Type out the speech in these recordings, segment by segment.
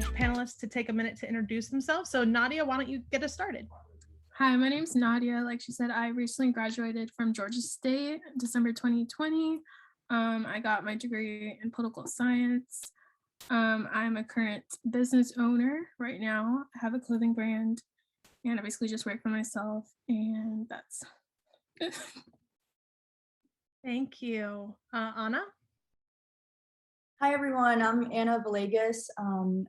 each panelist to take a minute to introduce themselves. So Nadia, why don't you get us started? Hi, my name's Nadia. Like she said, I recently graduated from Georgia State, December 2020. I got my degree in political science. I'm a current business owner right now. I have a clothing brand and I basically just work for myself, and that's it. Thank you. Anna? Hi everyone, I'm Anna Villegas.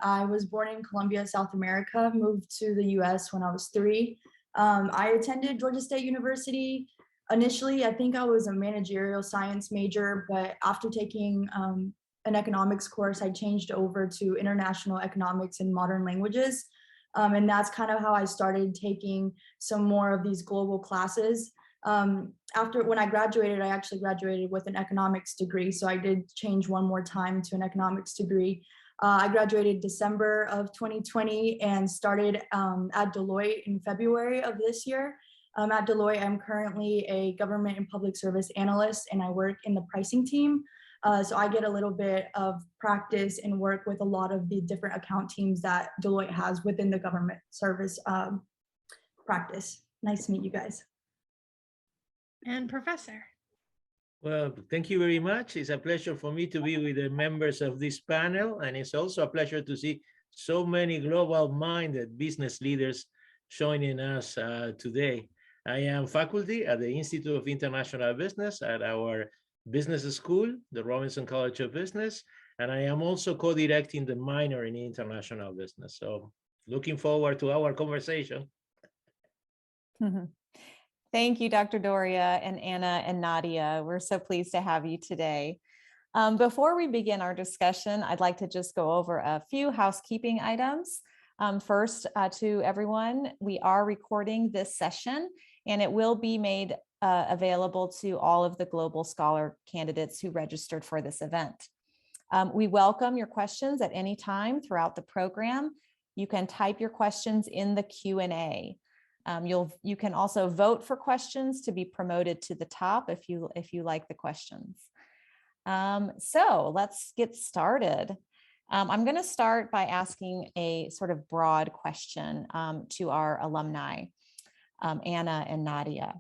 I was born in Colombia, South America, moved to the US when I was 3. I attended Georgia State University. Initially, I think I was a managerial science major, but after taking an economics course, I changed over to international economics and modern languages. And that's kind of how I started taking some more of these global classes. When I graduated, I actually graduated with an economics degree. So I did change one more time to an economics degree. I graduated December of 2020 and started at Deloitte in February of this year. At Deloitte, I'm currently a government and public service analyst, and I work in the pricing team. So I get a little bit of practice and work with a lot of the different account teams that Deloitte has within the government service practice. Nice to meet you guys. And Professor. Well, thank you very much. It's a pleasure for me to be with the members of this panel, and it's also a pleasure to see so many global-minded business leaders joining us today. I am faculty at the Institute of International Business at our business school, the Robinson College of Business, and I am also co-directing the minor in international business. So looking forward to our conversation. Thank you, Dr. Doria and Anna and Nadia. We're so pleased to have you today. Before we begin our discussion, I'd like to just go over a few housekeeping items. First, to everyone, we are recording this session and it will be made available to all of the Global Scholar candidates who registered for this event. We welcome your questions at any time throughout the program. You can type your questions in the Q&A. You can also vote for questions to be promoted to the top if you like the questions. So let's get started. I'm going to start by asking a sort of broad question to our alumni, Anna and Nadia.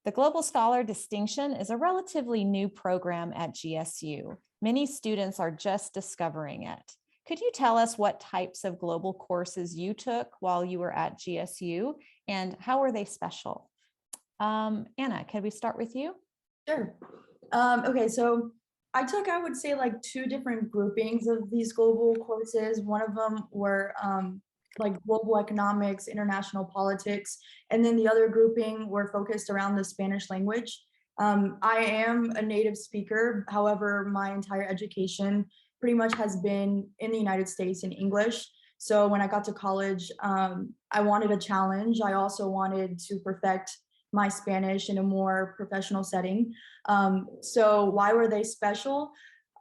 The Global Scholar Distinction is a relatively new program at GSU. Many students are just discovering it. Could you tell us what types of global courses you took while you were at GSU and how were they special? Anna, can we start with you? Sure. Okay, so I took, I would say, like 2 different groupings of these global courses. One of them were like global economics, international politics, and then the other grouping were focused around the Spanish language. I am a native speaker. However, my entire education pretty much has been in the United States in English. So when I got to college, I wanted a challenge. I also wanted to perfect my Spanish in a more professional setting. So why were they special?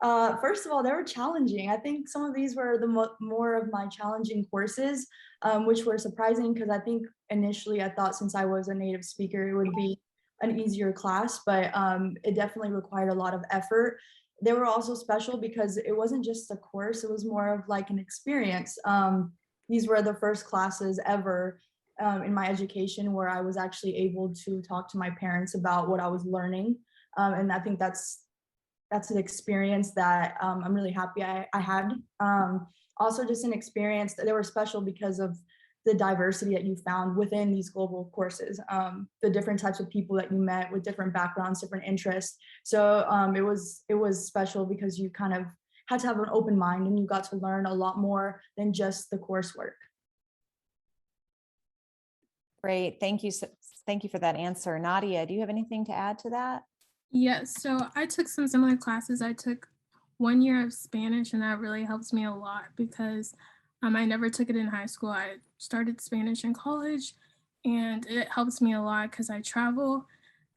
First of all, they were challenging. I think some of these were the more of my challenging courses, which were surprising because I think initially I thought since I was a native speaker, it would be an easier class, but it definitely required a lot of effort. They were also special because it wasn't just a course, it was more of like an experience. These were the first classes ever in my education where I was actually able to talk to my parents about what I was learning. And I think that's an experience that I'm really happy I had. Also just an experience that they were special because of the diversity that you found within these global courses, the different types of people that you met with different backgrounds, different interests. So it was special because you kind of had to have an open mind and you got to learn a lot more than just the coursework. Great, thank you. Thank you for that answer. Nadia, do you have anything to add to that? Yes, so I took some similar classes. I took 1 year of Spanish and that really helps me a lot because I never took it in high school. I started Spanish in college and it helps me a lot because I travel.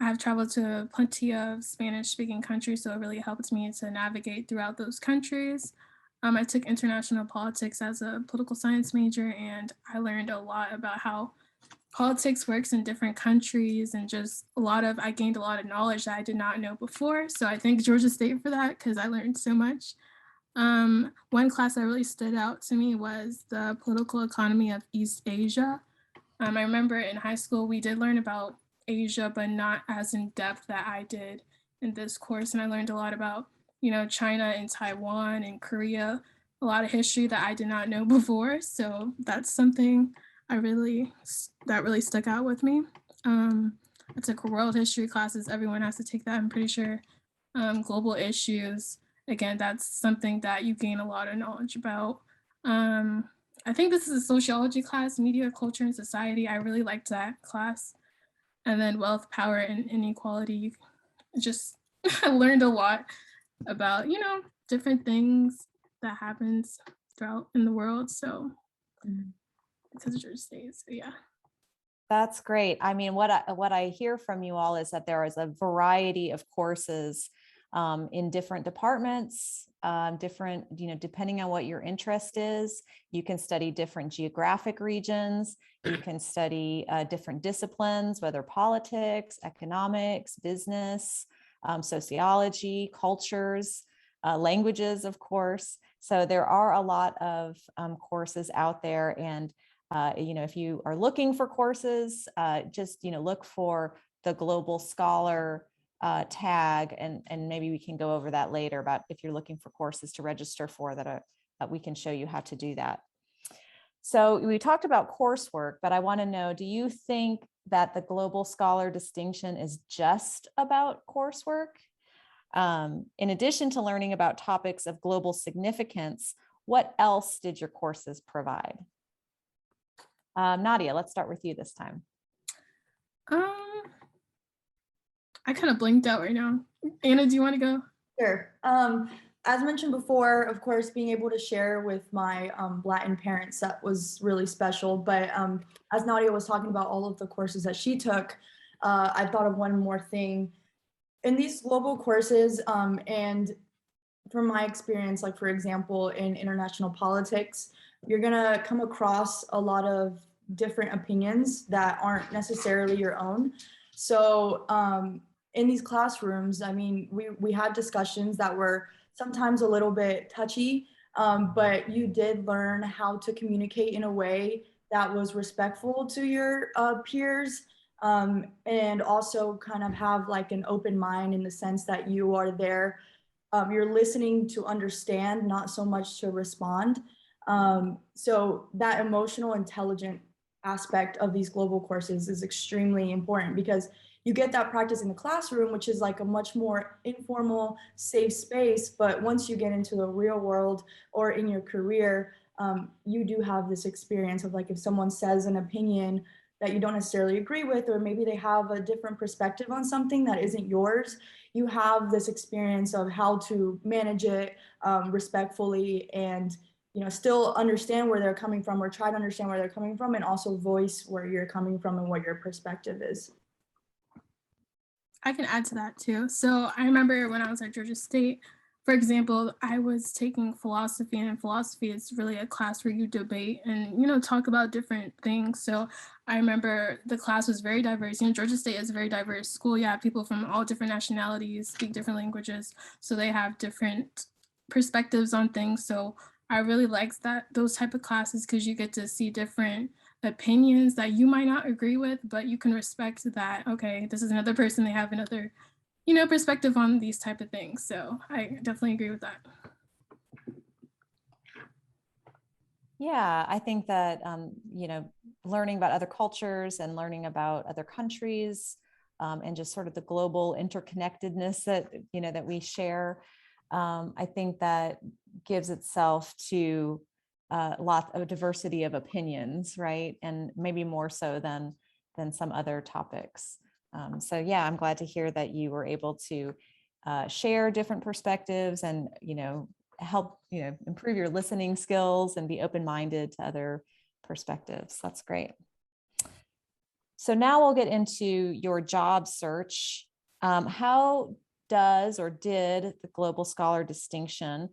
I have traveled to plenty of Spanish speaking countries, so it really helped me to navigate throughout those countries. I took international politics as a political science major and I learned a lot about how politics works in different countries and just I gained a lot of knowledge that I did not know before. So I thank Georgia State for that because I learned so much. One class that really stood out to me was the political economy of East Asia. I remember in high school, we did learn about Asia, but not as in depth that I did in this course. And I learned a lot about, China and Taiwan and Korea, a lot of history that I did not know before. So that's something that really stuck out with me. I took world history classes. Everyone has to take that, I'm pretty sure. Global issues. Again, that's something that you gain a lot of knowledge about. I think this is a sociology class, media, culture, and society. I really liked that class. And then wealth, power, and inequality. Just I learned a lot about, different things that happens throughout in the world. So because of Georgia State, so yeah. That's great. I mean, what I hear from you all is that there is a variety of courses in different departments, different, depending on what your interest is. You can study different geographic regions. You can study different disciplines, whether politics, economics, business, sociology, cultures, languages, of course. So there are a lot of courses out there. And if you are looking for courses, just, look for the Global Scholar tag, and maybe we can go over that later about if you're looking for courses to register for that we can show you how to do that. So we talked about coursework, but I want to know, do you think that the Global Scholar distinction is just about coursework? In addition to learning about topics of global significance, what else did your courses provide? Nadia, let's start with you this time. I kind of blinked out right now. Anna, do you want to go? Sure. As mentioned before, of course, being able to share with my Latin parents, that was really special. But as Nadia was talking about all of the courses that she took, I thought of one more thing. In these global courses, and from my experience, like for example, in international politics, you're gonna come across a lot of different opinions that aren't necessarily your own. So in these classrooms, I mean, we had discussions that were sometimes a little bit touchy, but you did learn how to communicate in a way that was respectful to your peers, and also kind of have like an open mind in the sense that you are there, you're listening to understand, not so much to respond. So that emotional intelligent aspect of these global courses is extremely important, because you get that practice in the classroom, which is like a much more informal, safe space. But once you get into the real world or in your career, you do have this experience of like, if someone says an opinion that you don't necessarily agree with, or maybe they have a different perspective on something that isn't yours, you have this experience of how to manage it respectfully, and still understand where they're coming from, or try to understand where they're coming from, and also voice where you're coming from and what your perspective is. I can add to that too. So I remember when I was at Georgia State, for example, I was taking philosophy, and in philosophy, it's really a class where you debate and, talk about different things. So I remember the class was very diverse. Georgia State is a very diverse school. You have people from all different nationalities, speak different languages. So they have different perspectives on things. So I really liked those type of classes, because you get to see different opinions that you might not agree with, but you can respect that, okay, this is another person, they have another, perspective on these type of things. So I definitely agree with that. Yeah, I think that, learning about other cultures and learning about other countries, and just sort of the global interconnectedness that, that we share, I think that gives itself to a lot of diversity of opinions, right? And maybe more so than some other topics. So yeah, I'm glad to hear that you were able to share different perspectives and, help, improve your listening skills and be open-minded to other perspectives. That's great. So now we'll get into your job search. How does or did the Global Scholar distinction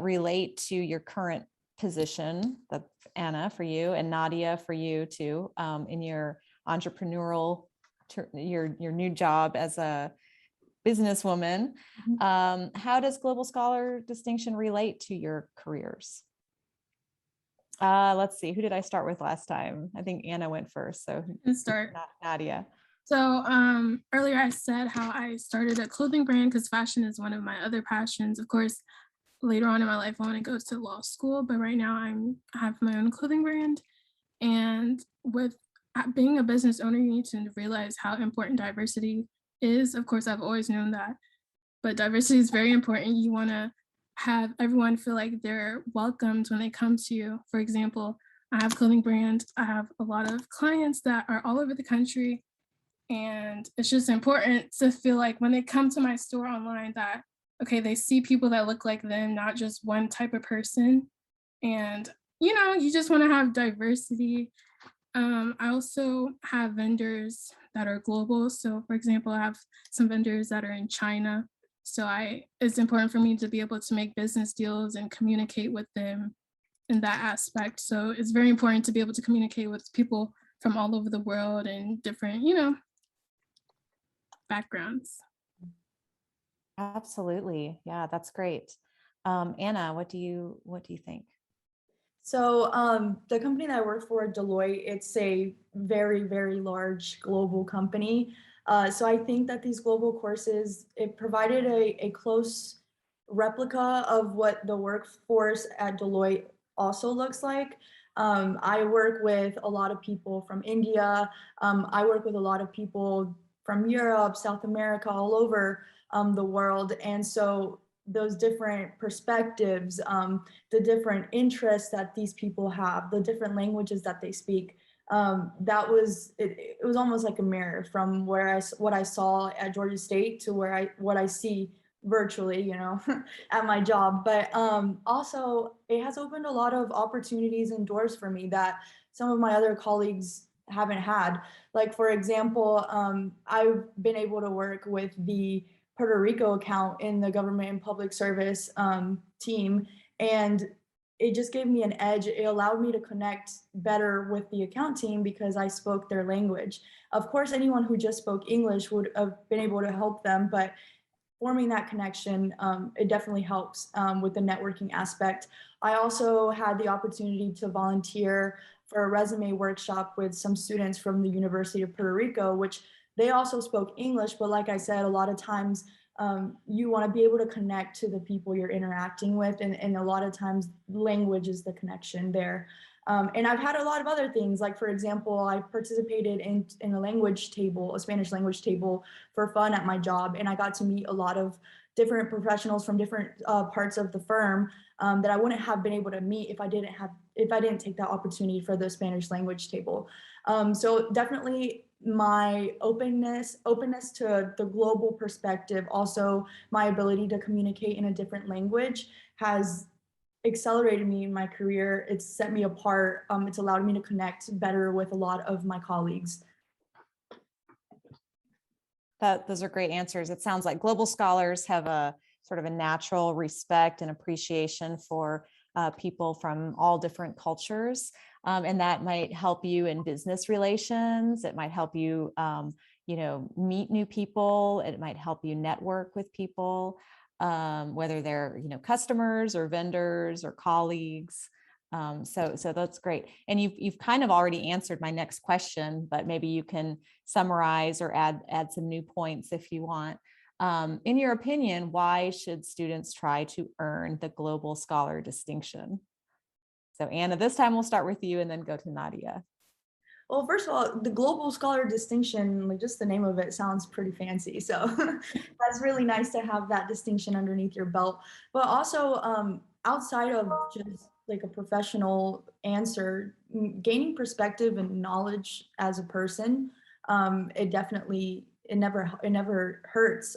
relate to your current position? That's Anna for you, and Nadia for you too, in your entrepreneurial, your new job as a businesswoman. How does Global Scholar distinction relate to your careers? Let's see, who did I start with last time? I think Anna went first, so Let's start. Nadia. So earlier I said how I started a clothing brand because fashion is one of my other passions. Of course, later on in my life, I want to go to law school, but right now I have my own clothing brand. And with being a business owner, you need to realize how important diversity is. Of course, I've always known that, but diversity is very important. You want to have everyone feel like they're welcomed when they come to you. For example, I have a clothing brand. I have a lot of clients that are all over the country. And it's just important to feel like when they come to my store online that, okay, they see people that look like them, not just one type of person. And, you know, you just want to have diversity. I also have vendors that are global. So for example, I have some vendors that are in China. So it's important for me to be able to make business deals and communicate with them in that aspect. So it's very important to be able to communicate with people from all over the world and different, you know, backgrounds. Absolutely. Yeah, that's great. Anna, what do you think? So the company that I work for, Deloitte, it's a very, very large global company. So I think that these global courses, it provided a close replica of what the workforce at Deloitte also looks like. I work with a lot of people from India. I work with a lot of people from Europe, South America, all over the world. And so those different perspectives, the different interests that these people have, the different languages that they speak, that was, it was almost like a mirror from what I saw at Georgia State to what I see virtually, you know, at my job. But also it has opened a lot of opportunities and doors for me that some of my other colleagues haven't had. Like, for example, I've been able to work with the Puerto Rico account in the government and public service team. And it just gave me an edge. It allowed me to connect better with the account team because I spoke their language. Of course, anyone who just spoke English would have been able to help them, but forming that connection, it definitely helps with the networking aspect. I also had the opportunity to volunteer for a resume workshop with some students from the University of Puerto Rico, which they also spoke English, but like I said, a lot of times you want to be able to connect to the people you're interacting with, and a lot of times language is the connection there. And I've had a lot of other things, like for example, I participated in a language table, a Spanish language table for fun at my job, and I got to meet a lot of different professionals from different parts of the firm that I wouldn't have been able to meet if I didn't take that opportunity for the Spanish language table. So definitely my openness to the global perspective, also my ability to communicate in a different language has accelerated me in my career. It's set me apart. It's allowed me to connect better with a lot of my colleagues. Those are great answers. It sounds like global scholars have a sort of a natural respect and appreciation for people from all different cultures. And that might help you in business relations. It might help you, you know, meet new people. It might help you network with people, whether they're, you know, customers or vendors or colleagues. So that's great. And you've kind of already answered my next question, but maybe you can summarize or add some new points if you want. In your opinion, why should students try to earn the Global Scholar distinction? So Anna, this time we'll start with you and then go to Nadia. Well, first of all, the Global Scholar distinction, like just the name of it sounds pretty fancy. So that's really nice to have that distinction underneath your belt. But also outside of just like a professional answer, gaining perspective and knowledge as a person, it never hurts.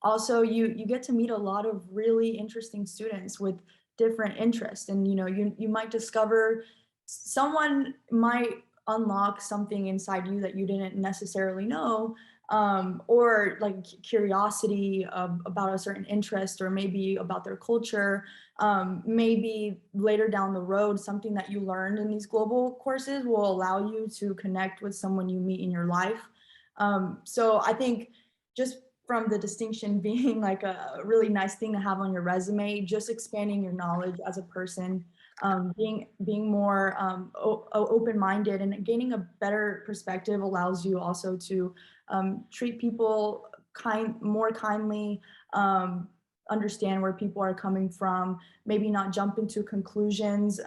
Also, you get to meet a lot of really interesting students with different interests, and you know, you might discover someone might unlock something inside you that you didn't necessarily know, or like curiosity about a certain interest, or maybe about their culture. Maybe later down the road, something that you learned in these global courses will allow you to connect with someone you meet in your life. So I think just from the distinction being like a really nice thing to have on your resume, just expanding your knowledge as a person, being more open-minded and gaining a better perspective allows you also to treat people more kindly, understand where people are coming from, maybe not jump into conclusions.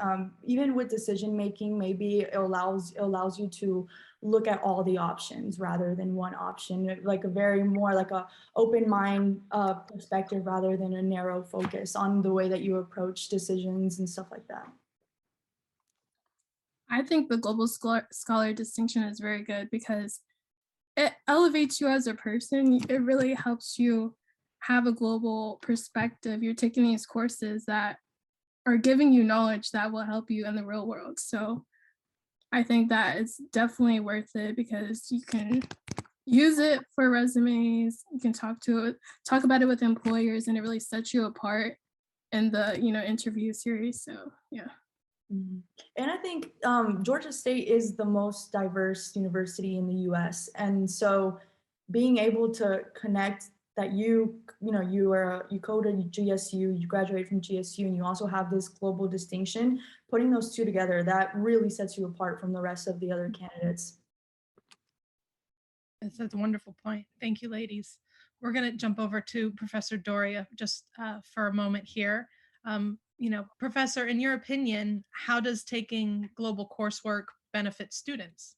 Even with decision making, maybe it allows you to look at all the options rather than one option, like a very more like a open mind perspective rather than a narrow focus on the way that you approach decisions and stuff like that. I think the global scholar distinction is very good because it elevates you as a person. It really helps you have a global perspective. You're taking these courses that are giving you knowledge that will help you in the real world. So I think that it's definitely worth it because you can use it for resumes. You can talk about it with employers, and it really sets you apart in the interview series. So yeah. And I think Georgia State is the most diverse university in the US. And so being able to connect that you go to GSU, you graduate from GSU, and you also have this global distinction, putting those two together, that really sets you apart from the rest of the other candidates. That's a wonderful point. Thank you, ladies. We're going to jump over to Professor Doria just for a moment here. Professor, in your opinion, how does taking global coursework benefit students?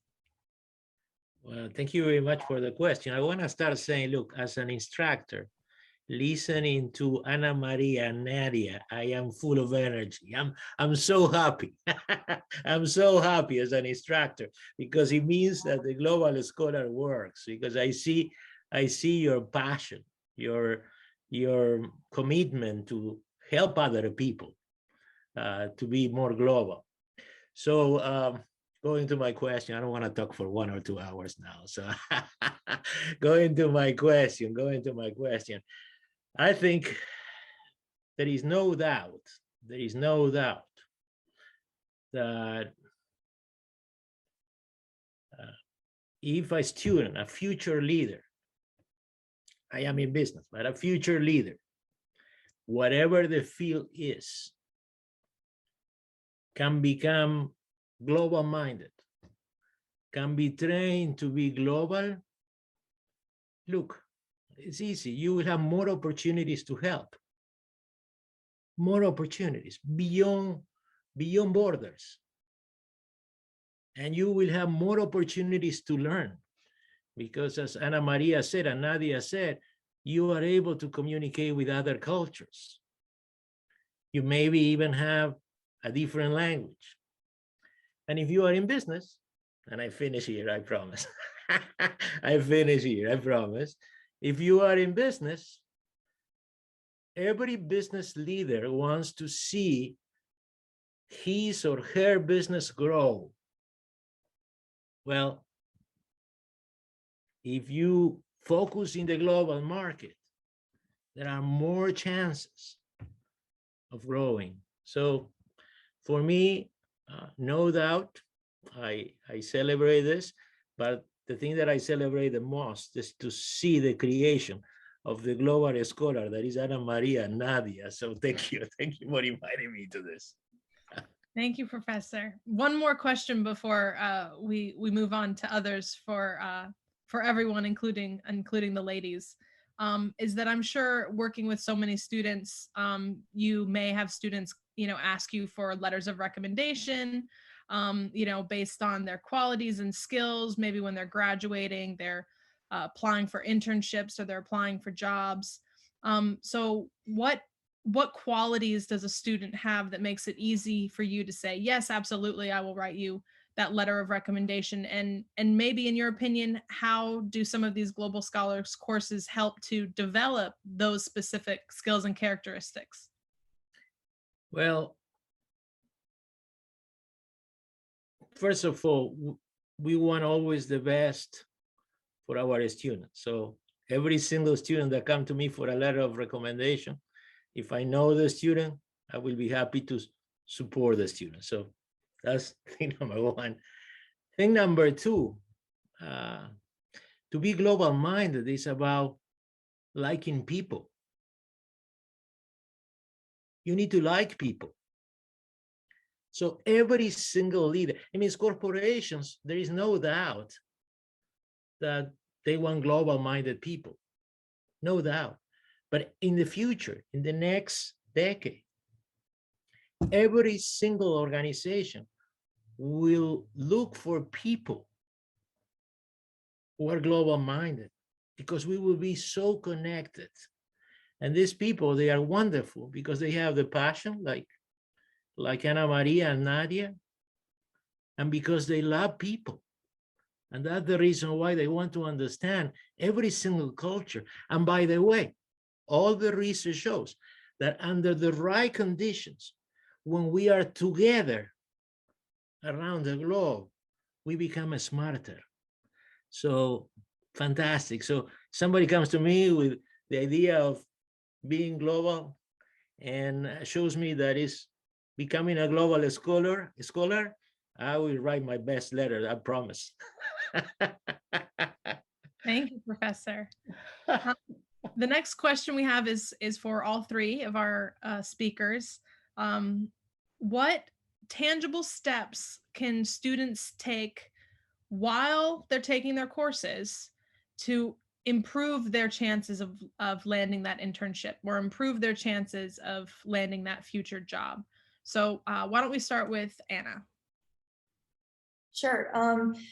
Well, thank you very much for the question. I want to start saying, look, as an instructor, listening to Ana Maria and Nadia, I am full of energy. I'm so happy. I'm so happy as an instructor because it means that the global scholar works, because I see your passion, your commitment to help other people to be more global. So going to my question, I don't want to talk for 1 or 2 hours now. So going to my question, I think there is no doubt that if a student, a future leader, I am in business, but a future leader, whatever the field is, can become global minded, can be trained to be global, look, it's easy. You will have more opportunities to help, more opportunities beyond borders. And you will have more opportunities to learn because, as Ana Maria said and Nadia said, you are able to communicate with other cultures. You maybe even have a different language. And if you are in business, and I finish here, I promise. I finish here, I promise. If you are in business, every business leader wants to see his or her business grow. Well, if you focus in the global market, there are more chances of growing. So for me, no doubt, I celebrate this, but the thing that I celebrate the most is to see the creation of the global scholar that is Ana Maria and Nadia. So thank you for inviting me to this. Thank you, Professor. One more question before we move on to others for everyone, including the ladies, is that I'm sure working with so many students, you may have students, ask you for letters of recommendation, based on their qualities and skills. Maybe when they're graduating, they're applying for internships or they're applying for jobs. So what qualities does a student have that makes it easy for you to say, yes, absolutely, I will write you that letter of recommendation? And maybe in your opinion, how do some of these global scholars courses help to develop those specific skills and characteristics? Well, first of all, we want always the best for our students. So every single student that comes to me for a letter of recommendation, if I know the student, I will be happy to support the student. So that's thing number one. Thing number two, to be global minded is about liking people. You need to like people. So every single leader, I mean, corporations, there is no doubt that they want global-minded people, no doubt. But in the future, in the next decade, every single organization will look for people who are global-minded, because we will be so connected. And these people, they are wonderful because they have the passion, like Ana Maria and Nadia, and because they love people. And that's the reason why they want to understand every single culture. And by the way, all the research shows that under the right conditions, when we are together around the globe, we become smarter. So fantastic. So somebody comes to me with the idea of being global and shows me that is becoming a global scholar, I will write my best letter, I promise. Thank you, Professor. The next question we have is for all three of our speakers. What tangible steps can students take while they're taking their courses to improve their chances of landing that internship or improve their chances of landing that future job? So why don't we start with Anna? Sure.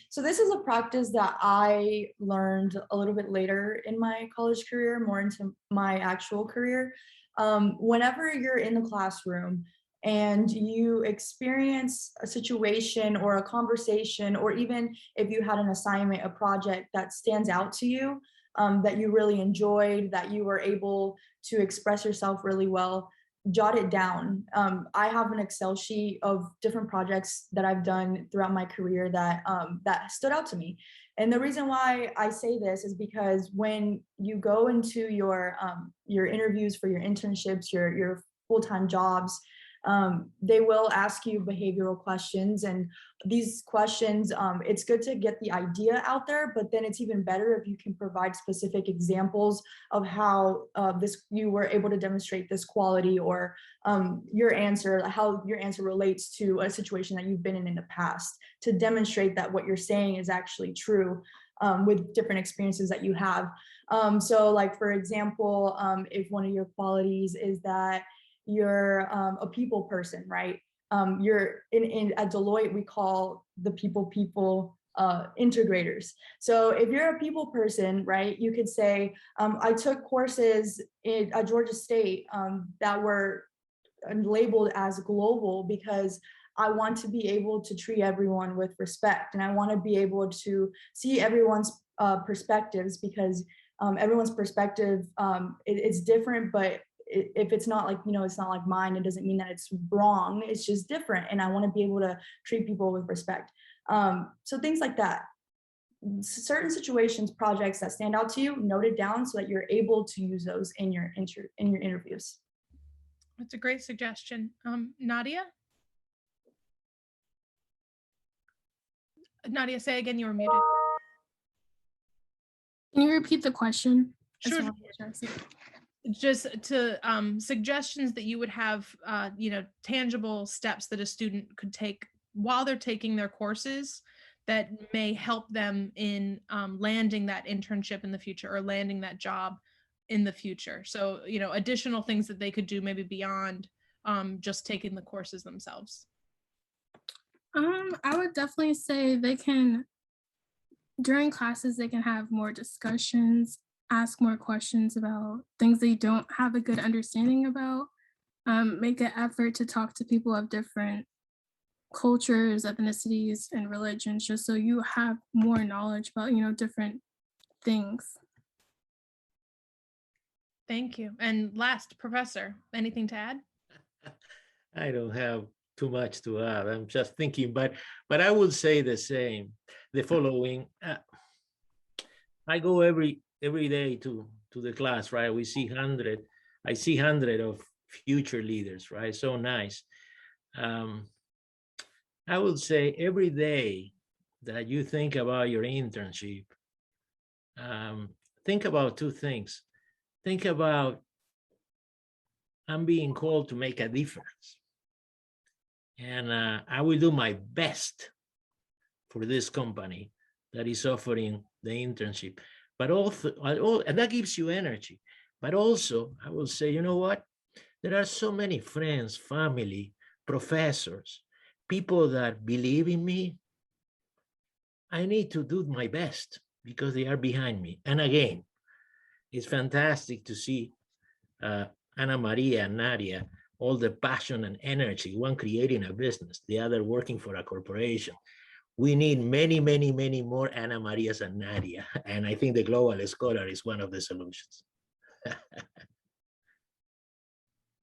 So this is a practice that I learned a little bit later in my college career, more into my actual career. Whenever you're in the classroom and you experience a situation or a conversation, or even if you had an assignment, a project that stands out to you, that you really enjoyed, that you were able to express yourself really well, jot it down. I have an Excel sheet of different projects that I've done throughout my career that that stood out to me. And the reason why I say this is because when you go into your interviews for your internships, your full-time jobs, they will ask you behavioral questions, and these questions, it's good to get the idea out there, but then it's even better if you can provide specific examples of how you were able to demonstrate this quality, or how your answer relates to a situation that you've been in the past, to demonstrate that what you're saying is actually true with different experiences that you have. So like, for example, if one of your qualities is that you're a people person, right? You're at Deloitte, we call the people integrators. So if you're a people person, right, you could say, I took courses at Georgia State that were labeled as global because I want to be able to treat everyone with respect, and I want to be able to see everyone's perspectives, because everyone's perspective it's different, but if it's not like, it's not like mine, it doesn't mean that it's wrong. It's just different. And I want to be able to treat people with respect. So things like that. Certain situations, projects that stand out to you, note it down so that you're able to use those in your interviews. That's a great suggestion. Nadia? Nadia, say again, you were muted. Can you repeat the question? Sure. Just to suggestions that you would have, tangible steps that a student could take while they're taking their courses that may help them in landing that internship in the future or landing that job in the future. So, additional things that they could do maybe beyond just taking the courses themselves. I would definitely say during classes, they can have more discussions, ask more questions about things they don't have a good understanding about, make an effort to talk to people of different cultures, ethnicities, and religions, just so you have more knowledge about, different things. Thank you. And last, Professor, anything to add? I don't have too much to add. I'm just thinking, but I will say the following. I go every day to the class, right? I see 100 of future leaders, right? So nice. I would say every day that you think about your internship, think about two things. think about, I'm being called to make a difference. And I will do my best for this company that is offering the internship. But also, and that gives you energy. But also, I will say, you know what? There are so many friends, family, professors, people that believe in me. I need to do my best because they are behind me. And again, it's fantastic to see Ana Maria and Nadia, all the passion and energy, one creating a business, the other working for a corporation. We need many, many, many more Ana Marias and Nadia. And I think the Global Scholar is one of the solutions.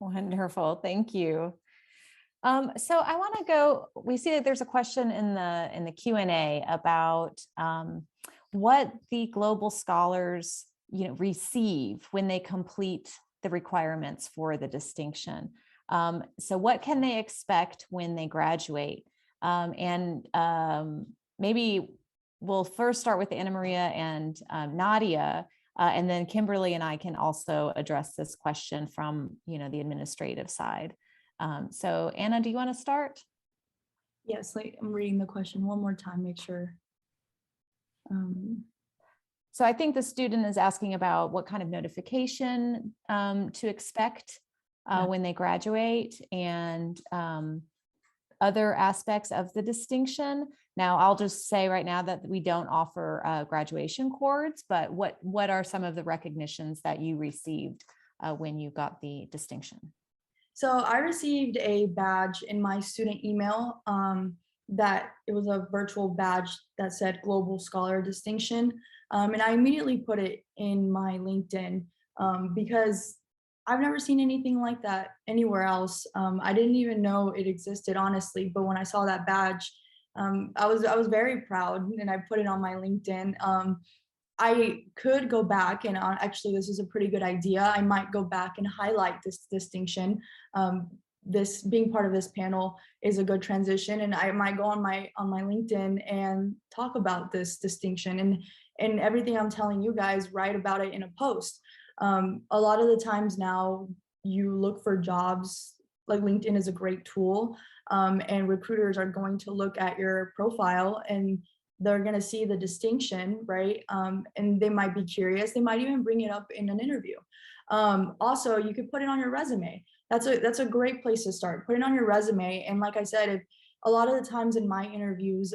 Wonderful, thank you. So I want to go, we see that there's a question in the Q&A about what the Global Scholars receive when they complete the requirements for the distinction. So what can they expect when they graduate? Maybe we'll first start with Ana Maria and Nadia, and then Kimberly and I can also address this question from the administrative side. So Anna, do you want to start? Yes, I'm reading the question one more time, make sure. So I think the student is asking about what kind of notification to expect when they graduate, and other aspects of the distinction. Now, I'll just say right now that we don't offer graduation cords, but what are some of the recognitions that you received when you got the distinction? So I received a badge in my student email that it was a virtual badge that said Global Scholar Distinction. And I immediately put it in my LinkedIn because I've never seen anything like that anywhere else. I didn't even know it existed, honestly. But when I saw that badge, I was very proud, and I put it on my LinkedIn. I could go back and actually, this is a pretty good idea. I might go back and highlight this distinction. This being part of this panel is a good transition, and I might go on my LinkedIn and talk about this distinction and everything I'm telling you guys, write about it in a post. A lot of the times now you look for jobs, like LinkedIn is a great tool, and recruiters are going to look at your profile and they're going to see the distinction, right? And they might be curious. They might even bring it up in an interview. Also, you could put it on your resume. That's a great place to start. Put it on your resume. And like I said, if a lot of the times in my interviews,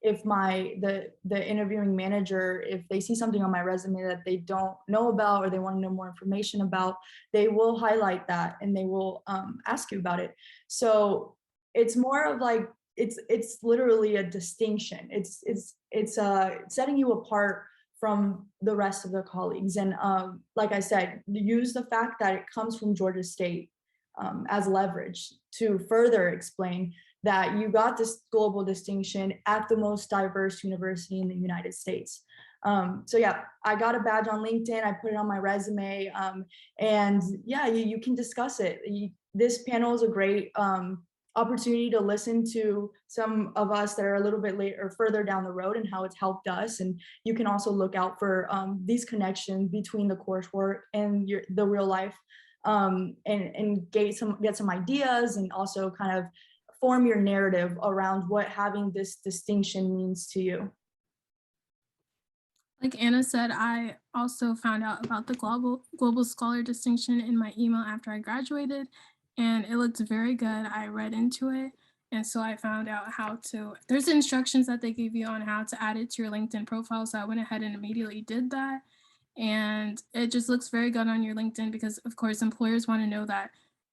if the interviewing manager, if they see something on my resume that they don't know about or they want to know more information about, they will highlight that and they will ask you about it. So it's more of like, it's literally a distinction. It's setting you apart from the rest of the colleagues. And like I said, use the fact that it comes from Georgia State as leverage to further explain that you got this global distinction at the most diverse university in the United States. So yeah, I got a badge on LinkedIn, I put it on my resume, and yeah, you can discuss it. This panel is a great opportunity to listen to some of us that are a little bit later or further down the road and how it's helped us. And you can also look out for these connections between the coursework and the real life, and get some ideas, and also kind of form your narrative around what having this distinction means to you. Like Anna said, I also found out about the Global Scholar distinction in my email after I graduated, and it looked very good. I read into it, and so I found out there's instructions that they give you on how to add it to your LinkedIn profile, so I went ahead and immediately did that. And it just looks very good on your LinkedIn because, of course, employers want to know that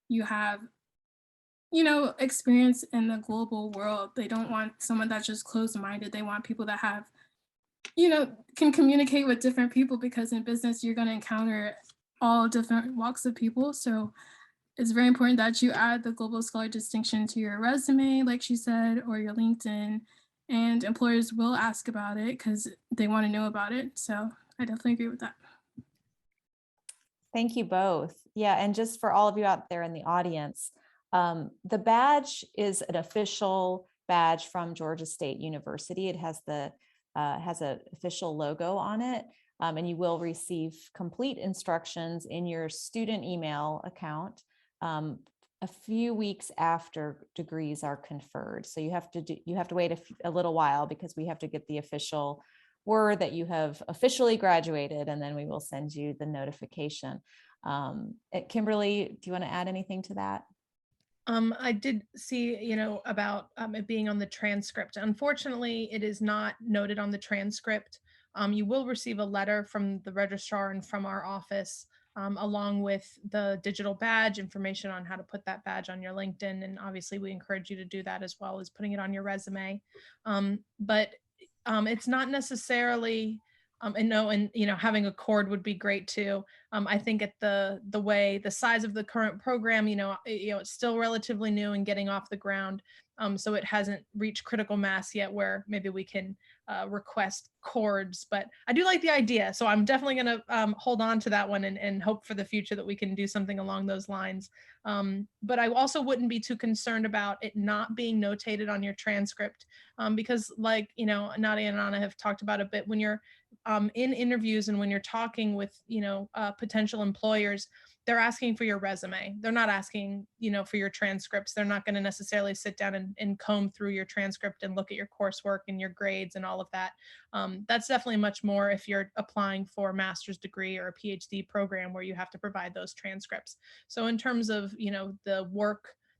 you have experience in the global world. They don't want someone that's just closed-minded. They want people that have, can communicate with different people, because in business, you're going to encounter all different walks of people. So it's very important that you add the Global Scholar distinction to your resume, like she said, or your LinkedIn, and employers will ask about it because they want to know about it. So I definitely agree with that. Thank you both. Yeah, and just for all of you out there in the audience, the badge is an official badge from Georgia State University. It has an official logo on it. and you will receive complete instructions in your student email account a few weeks after degrees are conferred. So you have to wait a little while because we have to get the official word that you have officially graduated, and then we will send you the notification. Kimberly, do you want to add anything to that? I did see, about it being on the transcript. Unfortunately, it is not noted on the transcript. You will receive a letter from the registrar and from our office, along with the digital badge, information on how to put that badge on your LinkedIn. And obviously we encourage you to do that as well as putting it on your resume. But it's not necessarily, having a cord would be great too. I think at the size of the current program, it's still relatively new and getting off the ground. So it hasn't reached critical mass yet where maybe we can request cords, but I do like the idea. So I'm definitely going to hold on to that one and hope for the future that we can do something along those lines. But I also wouldn't be too concerned about it not being notated on your transcript, because like, Nadia and Anna have talked about a bit, when you're in interviews and when you're talking with, potential employers, they're asking for your resume. They're not asking, for your transcripts. They're not going to necessarily sit down and comb through your transcript and look at your coursework and your grades and all of that. That's definitely much more if you're applying for a master's degree or a PhD program where you have to provide those transcripts. So in terms of, the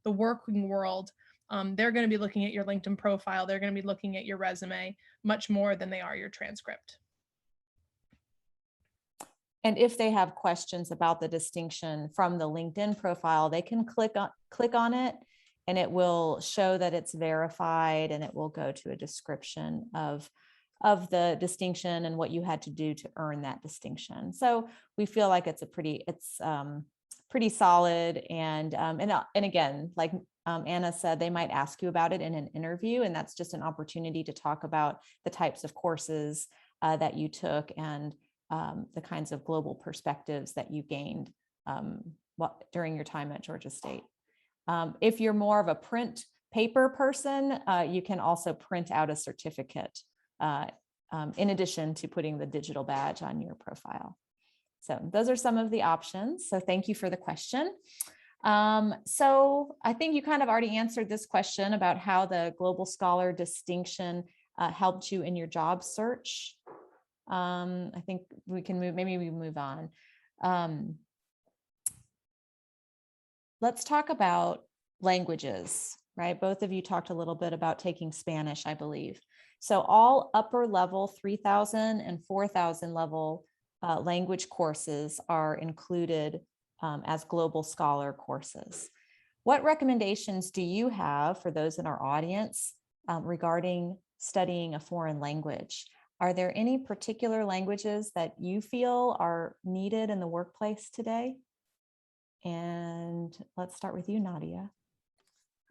working world, they're going to be looking at your LinkedIn profile. They're going to be looking at your resume much more than they are your transcript. And if they have questions about the distinction from the LinkedIn profile, they can click on it and it will show that it's verified, and it will go to a description of the distinction and what you had to do to earn that distinction. So we feel like it's pretty solid. And again, like Anna said, they might ask you about it in an interview, and that's just an opportunity to talk about the types of courses that you took and the kinds of global perspectives that you gained during your time at Georgia State. If you're more of a print paper person, you can also print out a certificate in addition to putting the digital badge on your profile. So those are some of the options. So thank you for the question. So I think you kind of already answered this question about how the Global Scholar distinction helped you in your job search. I think we can maybe we move on. Let's talk about languages, right? Both of you talked a little bit about taking Spanish, I believe. So all upper level 3,000 and 4,000 level language courses are included as Global Scholar courses. What recommendations do you have for those in our audience regarding studying a foreign language? Are there any particular languages that you feel are needed in the workplace today? And let's start with you, Nadia.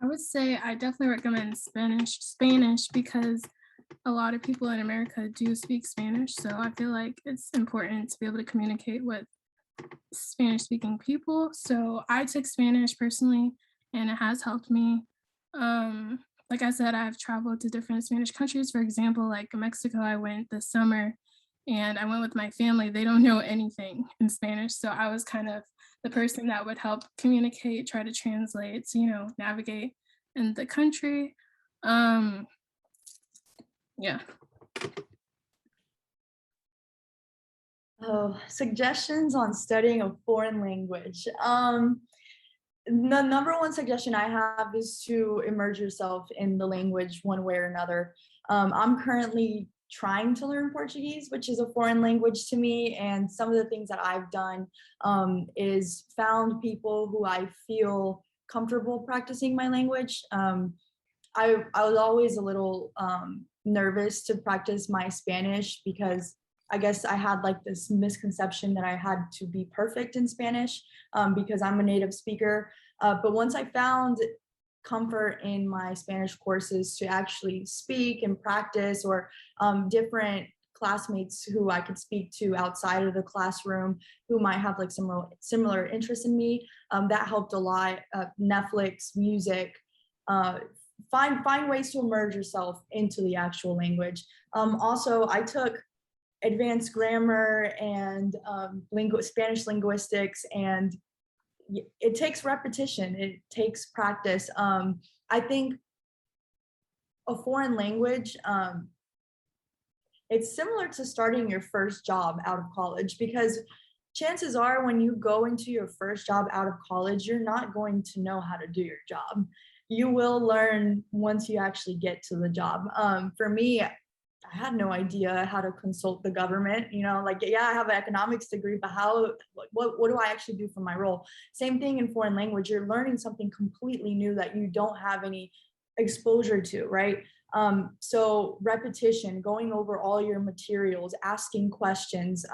I would say I definitely recommend Spanish because a lot of people in America do speak Spanish. So I feel like it's important to be able to communicate with Spanish speaking people. So I took Spanish personally, and it has helped me. Like I said, I've traveled to different Spanish countries. For example, like Mexico, I went this summer and I went with my family. They don't know anything in Spanish. So I was kind of the person that would help communicate, try to translate, navigate in the country. Yeah. Oh, suggestions on studying a foreign language. The number one suggestion I have is to immerse yourself in the language one way or another. I'm currently trying to learn Portuguese, which is a foreign language to me. And some of the things that I've done is found people who I feel comfortable practicing my language. I was always a little nervous to practice my Spanish because I guess I had like this misconception that I had to be perfect in Spanish because I'm a native speaker. But once I found comfort in my Spanish courses to actually speak and practice, or different classmates who I could speak to outside of the classroom who might have like similar interests in me, that helped a lot. Netflix, music, find ways to immerse yourself into the actual language. Also, I took advanced grammar and Spanish linguistics, and it takes repetition, it takes practice. I think a foreign language, it's similar to starting your first job out of college, because chances are when you go into your first job out of college, you're not going to know how to do your job. You will learn once you actually get to the job. For me, I had no idea how to consult the government, you know, like, yeah, I have an economics degree, but what do I actually do for my role? Same thing in foreign language, you're learning something completely new that you don't have any exposure to, right? So repetition, going over all your materials, asking questions,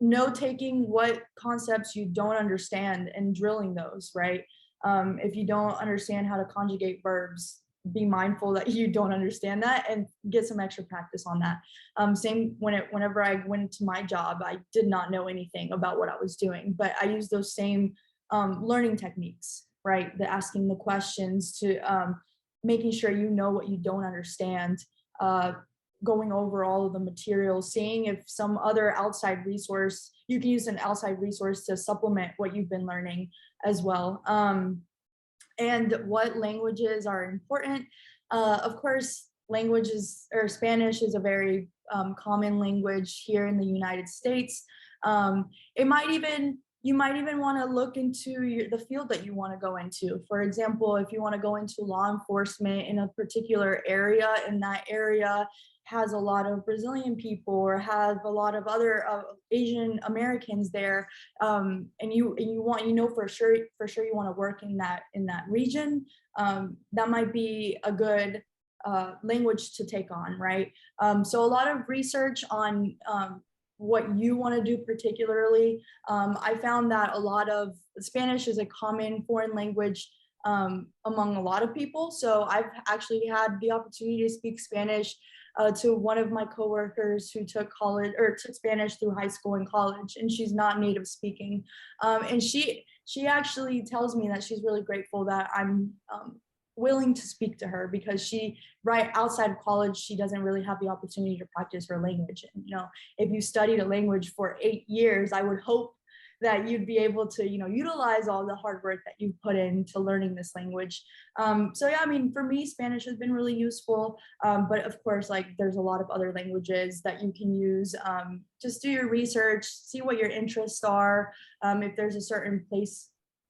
note-taking what concepts you don't understand and drilling those, right? If you don't understand how to conjugate verbs, be mindful that you don't understand that and get some extra practice on that. Same whenever I went to my job, I did not know anything about what I was doing, but I used those same learning techniques, right? The asking the questions, to making sure you know what you don't understand, going over all of the materials, seeing if some other outside resource, you can use an outside resource to supplement what you've been learning as well. And what languages are important. Of course, languages, or Spanish is a very common language here in the United States. You might even want to look into the field that you want to go into. For example, if you want to go into law enforcement in a particular area, and that area has a lot of Brazilian people or have a lot of other Asian Americans there, and you know for sure you want to work in that region, that might be a good language to take on, right? So a lot of research on what you want to do particularly. I found that a lot of Spanish is a common foreign language among a lot of people. So I've actually had the opportunity to speak Spanish to one of my coworkers who took Spanish through high school and college, and she's not native speaking. And she actually tells me that she's really grateful that I'm willing to speak to her, because right outside of college, she doesn't really have the opportunity to practice her language. And, you know, if you studied a language for 8 years, I would hope that you'd be able to, you know, utilize all the hard work that you've put into learning this language. So yeah, I mean, for me, Spanish has been really useful. But of course, like, there's a lot of other languages that you can use. Just do your research, see what your interests are. If there's a certain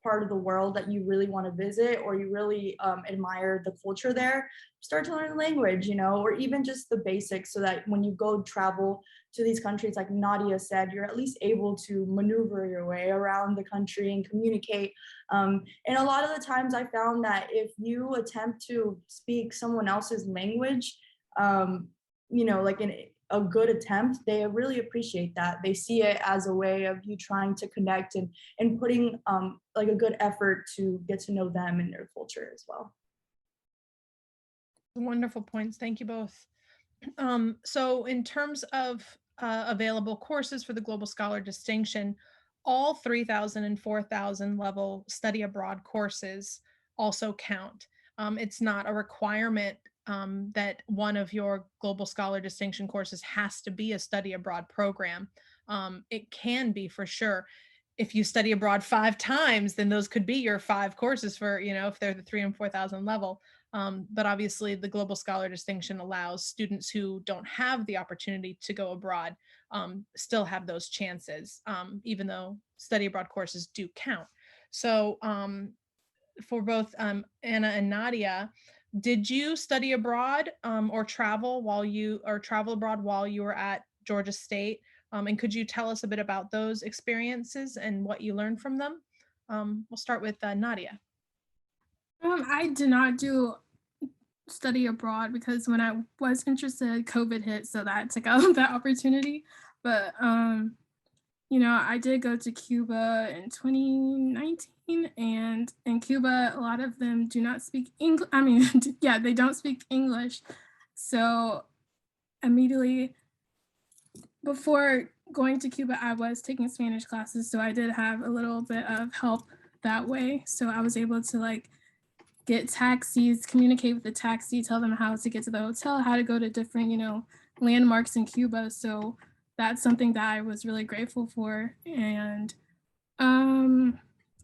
part of the world that you really want to visit, or you really admire the culture there, start to learn the language, you know, or even just the basics, so that when you go travel to these countries, like Nadia said, you're at least able to maneuver your way around the country and communicate. And a lot of the times I found that if you attempt to speak someone else's language, you know, like a good attempt, they really appreciate that. They see it as a way of you trying to connect and putting like a good effort to get to know them and their culture as well. Wonderful points. Thank you both. So in terms of available courses for the Global Scholar Distinction, all 3,000 and 4,000 level study abroad courses also count. It's not a requirement that one of your Global Scholar Distinction courses has to be a study abroad program. It can be, for sure. If you study abroad 5 times, then those could be your 5 courses for, you know, if they're the 3,000 and 4,000 level. But obviously the Global Scholar Distinction allows students who don't have the opportunity to go abroad still have those chances, even though study abroad courses do count. So for both Anna and Nadia, did you study abroad or travel abroad while you were at Georgia State? And could you tell us a bit about those experiences and what you learned from them? We'll start with Nadia. I did not do study abroad because when I was interested, COVID hit, so that took out that opportunity. But you know, I did go to Cuba in 2019, and in Cuba, a lot of them do not speak English. I mean, yeah, they don't speak English. So immediately before going to Cuba, I was taking Spanish classes, so I did have a little bit of help that way. So I was able to like get taxis, communicate with the taxi, tell them how to get to the hotel, how to go to different, you know, landmarks in Cuba. So that's something that I was really grateful for. And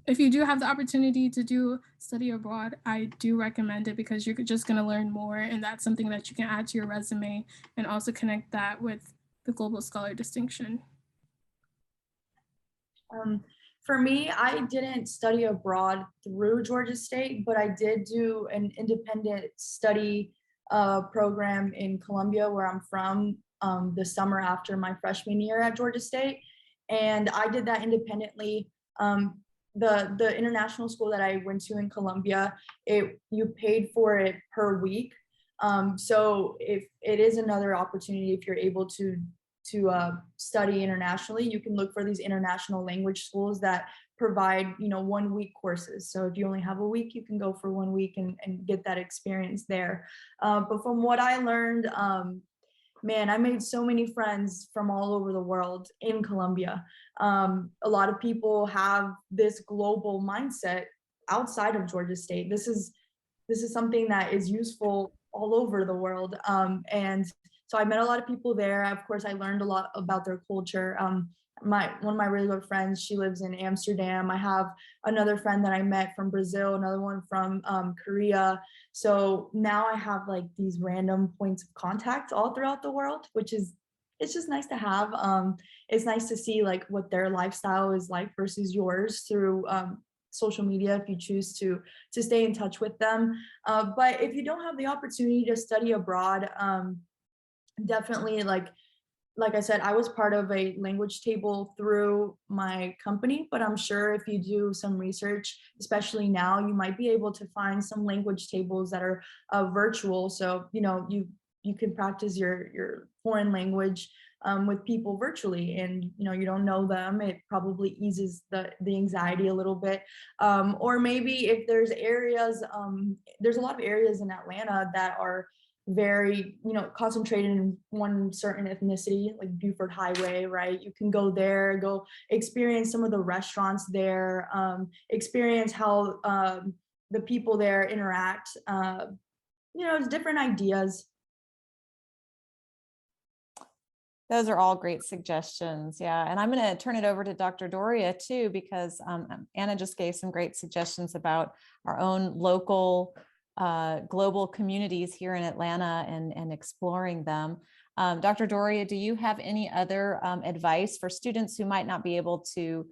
if you do have the opportunity to do study abroad, I do recommend it because you're just going to learn more. And that's something that you can add to your resume and also connect that with the Global Scholar distinction. For me, I didn't study abroad through Georgia State, but I did do an independent study program in Columbia, where I'm from, the summer after my freshman year at Georgia State. And I did that independently. The international school that I went to in Columbia, you paid for it per week. So if it is another opportunity, if you're able to study internationally, you can look for these international language schools that provide 1 week courses. So if you only have a week, you can go for 1 week and get that experience there. But from what I learned, man, I made so many friends from all over the world in Colombia. A lot of people have this global mindset outside of Georgia State. This is something that is useful all over the world. And so I met a lot of people there. Of course, I learned a lot about their culture. One of my really good friends, she lives in Amsterdam. I have another friend that I met from Brazil, another one from Korea. So now I have like these random points of contact all throughout the world, it's just nice to have. It's nice to see like what their lifestyle is like versus yours through social media, if you choose to stay in touch with them. But if you don't have the opportunity to study abroad, definitely, like I said, I was part of a language table through my company, but I'm sure if you do some research, especially now, you might be able to find some language tables that are virtual. So, you can practice your foreign language with people virtually, and you don't know them. It probably eases the anxiety a little bit. Or maybe if there's areas, there's a lot of areas in Atlanta that are very concentrated in one certain ethnicity, like Buford Highway, right? You can go there, go experience some of the restaurants there, experience how the people there interact. It's different ideas. Those are all great suggestions. Yeah. And I'm going to turn it over to Dr. Doria too, because Anna just gave some great suggestions about our own local global communities here in Atlanta and exploring them. Dr. Doria, do you have any other advice for students who might not be able to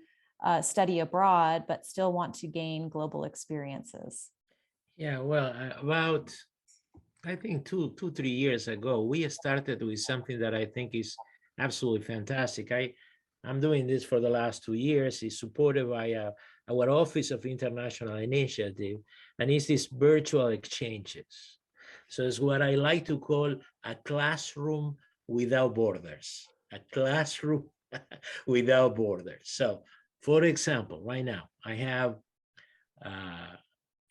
study abroad, but still want to gain global experiences? Yeah, well, about, I think 3 years ago, we started with something that I think is absolutely fantastic. I'm doing this for the last 2 years. It's supported by our Office of International Initiative, and it's these virtual exchanges. So it's what I like to call a classroom without borders, a classroom without borders. So for example, right now, I have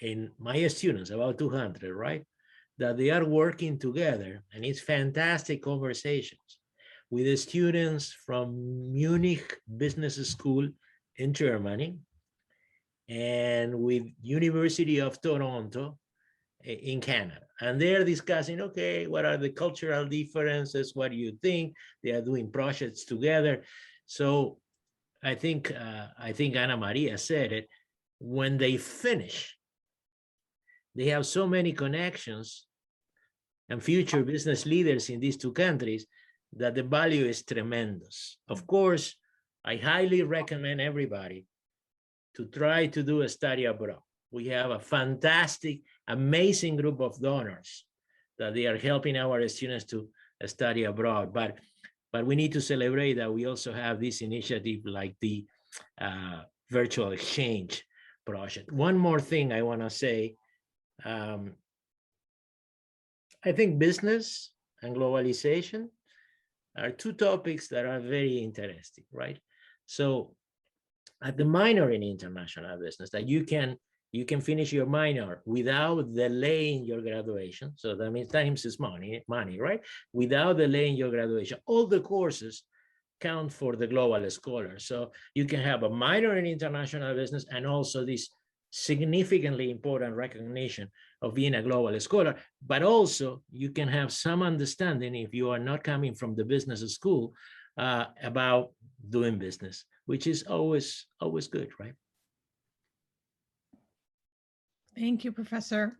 in my students, about 200, right? That they are working together, and it's fantastic conversations with the students from Munich Business School in Germany and with University of Toronto in Canada. And they're discussing, okay, what are the cultural differences? What do you think? They are doing projects together. So I think Ana Maria said it, when they finish, they have so many connections and future business leaders in these two countries that the value is tremendous. Of course, I highly recommend everybody to try to do a study abroad. We have a fantastic, amazing group of donors that they are helping our students to study abroad. But we need to celebrate that we also have this initiative like the virtual exchange project. One more thing I want to say. I think business and globalization are two topics that are very interesting, right? So at the minor in international business, that you can finish your minor without delaying your graduation. So that means time is money, right? Without delaying your graduation, all the courses count for the global scholar. So you can have a minor in international business and also this significantly important recognition of being a global scholar, but also you can have some understanding if you are not coming from the business school about doing business, which is always good, right? Thank you, Professor.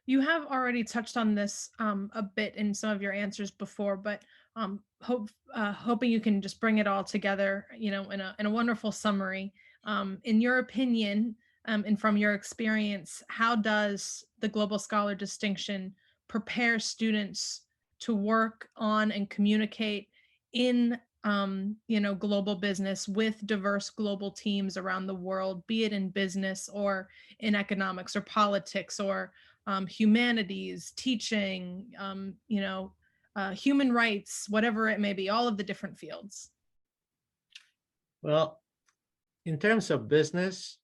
You have already touched on this a bit in some of your answers before, but hoping you can just bring it all together, in a wonderful summary. In your opinion, and from your experience, how does the Global Scholar distinction prepare students to work on and communicate in global business with diverse global teams around the world, be it in business or in economics or politics or humanities, teaching, human rights, whatever it may be, all of the different fields? Well, in terms of business,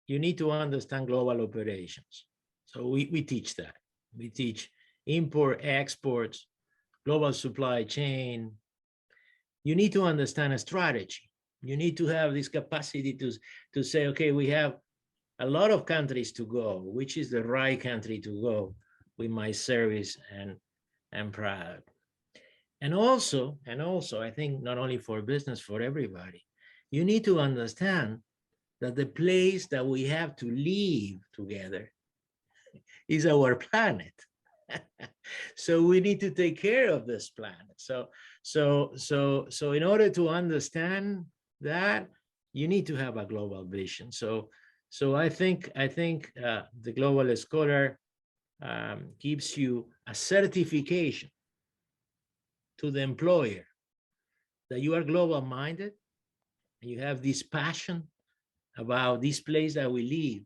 you need to understand global operations. So we teach that. We teach import, exports, global supply chain. You need to understand a strategy. You need to have this capacity to say, okay, we have a lot of countries to go. Which is the right country to go with my service and product? And also, I think not only for business, for everybody, you need to understand that the place that we have to live together is our planet. So we need to take care of this planet. So in order to understand that, you need to have a global vision. So I think the Global Scholar gives you a certification to the employer that you are global minded and you have this passion about this place that we live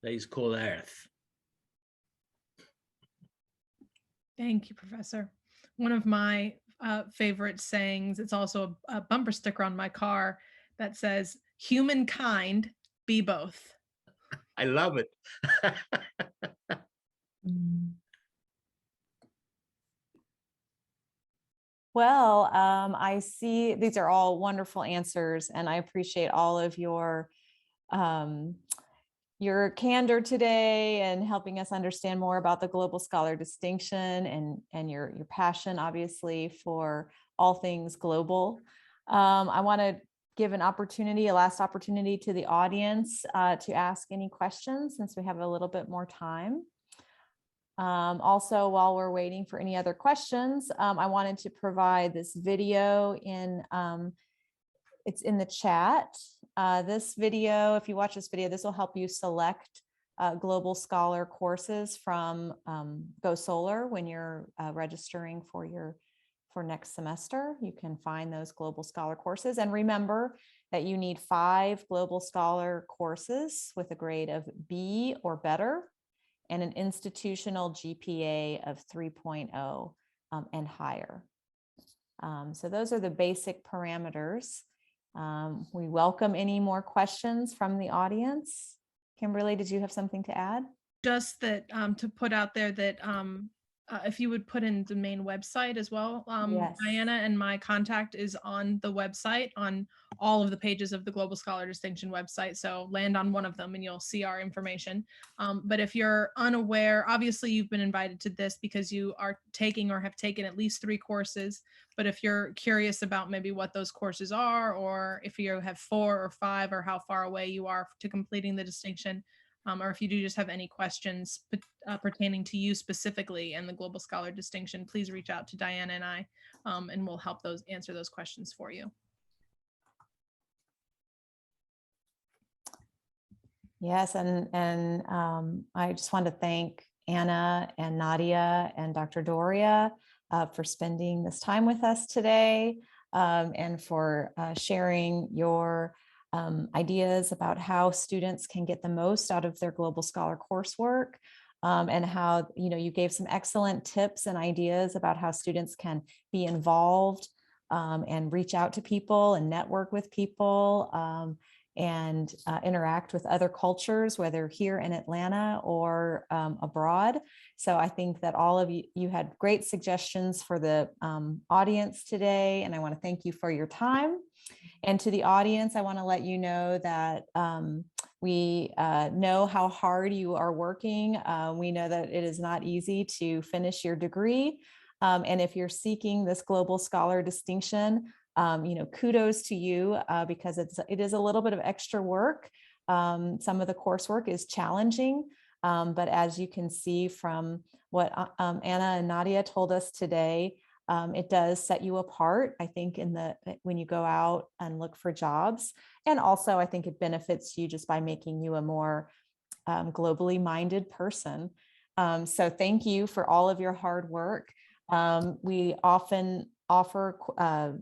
that is called Earth. Thank you, Professor. One of my favorite sayings, it's also a bumper sticker on my car that says, "Humankind be both." I love it. Well, I see these are all wonderful answers, and I appreciate all of your candor today and helping us understand more about the Global Scholar distinction and your passion, obviously, for all things global. I want to give a last opportunity to the audience to ask any questions since we have a little bit more time. Also, while we're waiting for any other questions, I wanted to provide this video it's in the chat. This video, if you watch this video, this will help you select Global Scholar courses from Go Solar when you're registering for next semester. You can find those Global Scholar courses. And remember that you need 5 Global Scholar courses with a grade of B or better and an institutional GPA of 3.0 and higher. So those are the basic parameters. We welcome any more questions from the audience. Kimberly, did you have something to add? Just that to put out there that if you would put in the main website as well. Yes. Diana and my contact is on the website, on all of the pages of the Global Scholar Distinction website. So land on one of them and you'll see our information. But if you're unaware, obviously you've been invited to this because you are taking or have taken at least 3 courses. But if you're curious about maybe what those courses are, or if you have 4 or 5 or how far away you are to completing the distinction, or if you do just have any questions pertaining to you specifically and the Global Scholar distinction, please reach out to Diana and I, and we'll help answer those questions for you. Yes, and I just want to thank Anna and Nadia and Dr. Doria for spending this time with us today and for sharing your ideas about how students can get the most out of their Global Scholar coursework, and how you gave some excellent tips and ideas about how students can be involved and reach out to people and network with people and interact with other cultures, whether here in Atlanta or abroad. So I think that all of you had great suggestions for the audience today, and I want to thank you for your time. And to the audience, I want to let you know that We know how hard you are working. We know that it is not easy to finish your degree. And if you're seeking this Global Scholar distinction, kudos to you because it is a little bit of extra work. Some of the coursework is challenging, but as you can see from what Anna and Nadia told us today, it does set you apart, I think, when you go out and look for jobs. And also, I think it benefits you just by making you a more globally minded person. So thank you for all of your hard work. We often offer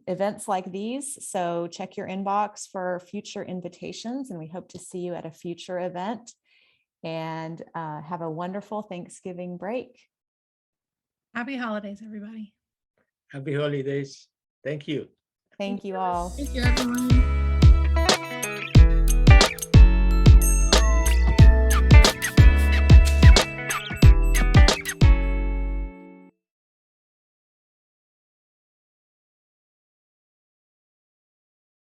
events like these, so check your inbox for future invitations, and we hope to see you at a future event. And have a wonderful Thanksgiving break. Happy holidays, everybody. Happy holidays. Thank you. Thank you all. Thank you, everyone.